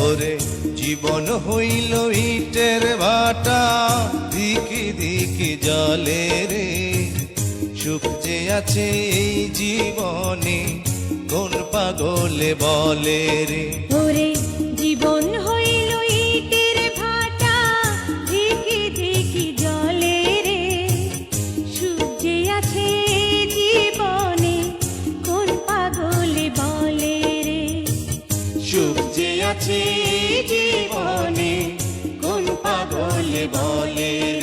ওরে জীবন হইল ইটের ভাটা, দিকে দিকে জলে রে। সুখ যে আছে এই জীবনে, কোন পাগলে বলে রে। ওরে জীবন হইল ইটের ভাটা, দিকে দিকে জলে রে। সুখ যে আছে জীবনে, কোন পাগলে বলে রে। সুখ যে আছে জীবনে, কোন পাগলে বলে রে।